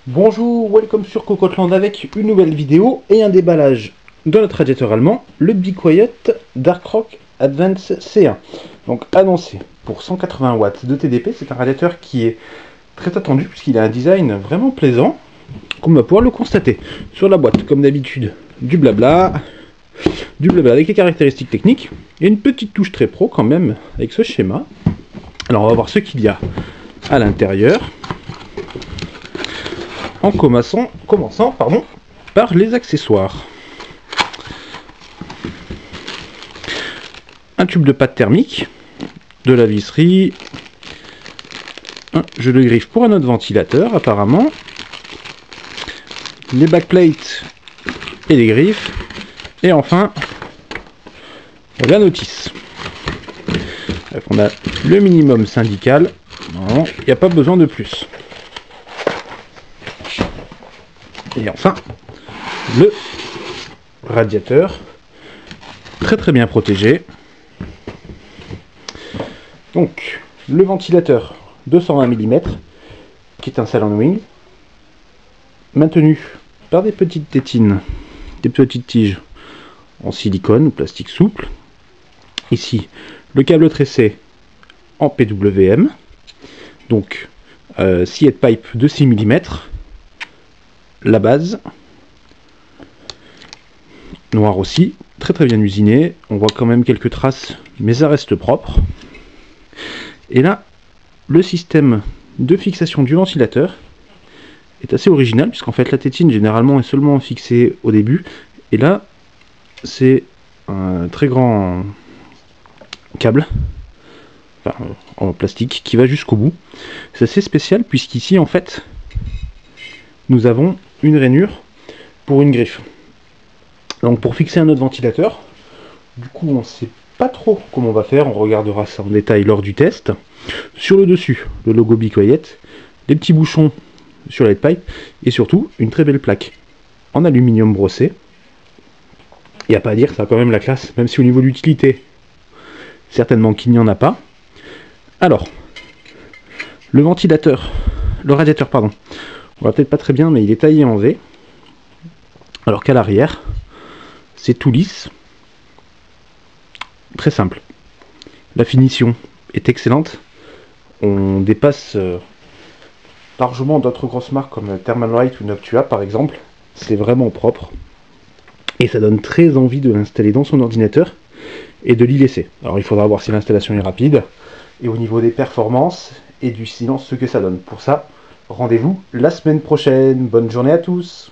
Bonjour, welcome sur Cocotland avec une nouvelle vidéo et un déballage de notre radiateur allemand, le Be Quiet Dark-Rock Advance C1. Donc annoncé pour 180 watts de TDP, c'est un radiateur qui est très attendu puisqu'il a un design vraiment plaisant, comme on va pouvoir le constater. Sur la boîte, comme d'habitude, du blabla avec les caractéristiques techniques, et une petite touche très pro quand même avec ce schéma. Alors on va voir ce qu'il y a à l'intérieur. En commençant par les accessoires. Un tube de pâte thermique, de la visserie, un jeu de griffe pour un autre ventilateur apparemment, les backplates et les griffes, et enfin la notice. Bref, on a le minimum syndical, non, il n'y a pas besoin de plus. Et enfin, le radiateur, très bien protégé. Donc, le ventilateur 220 mm, qui est un salon wing, maintenu par des petites tétines, des petites tiges en silicone ou plastique souple. Ici, le câble tressé en PWM, donc sciette pipe de 6 mm. La base, noir aussi, très bien usiné. On voit quand même quelques traces, mais ça reste propre. Et là, le système de fixation du ventilateur est assez original, puisqu'en fait la tétine généralement est seulement fixée au début. Et là, c'est un très grand câble, enfin, en plastique, qui va jusqu'au bout. C'est assez spécial, puisqu'ici, en fait, nous avons une rainure pour une griffe. Donc pour fixer un autre ventilateur, du coup on ne sait pas trop comment on va faire, on regardera ça en détail lors du test. Sur le dessus, le logo Be Quiet, des petits bouchons sur la pipe et surtout une très belle plaque en aluminium brossé. Il n'y a pas à dire, ça a quand même la classe, même si au niveau de l'utilité, certainement qu'il n'y en a pas. Alors, le radiateur, pardon. On voit peut-être pas très bien, mais il est taillé en V. Alors qu'à l'arrière, c'est tout lisse. Très simple. La finition est excellente. On dépasse largement d'autres grosses marques comme Thermalright ou Noctua par exemple. C'est vraiment propre. Et ça donne très envie de l'installer dans son ordinateur et de l'y laisser. Alors il faudra voir si l'installation est rapide. Et au niveau des performances et du silence, ce que ça donne. Pour ça, rendez-vous la semaine prochaine. Bonne journée à tous.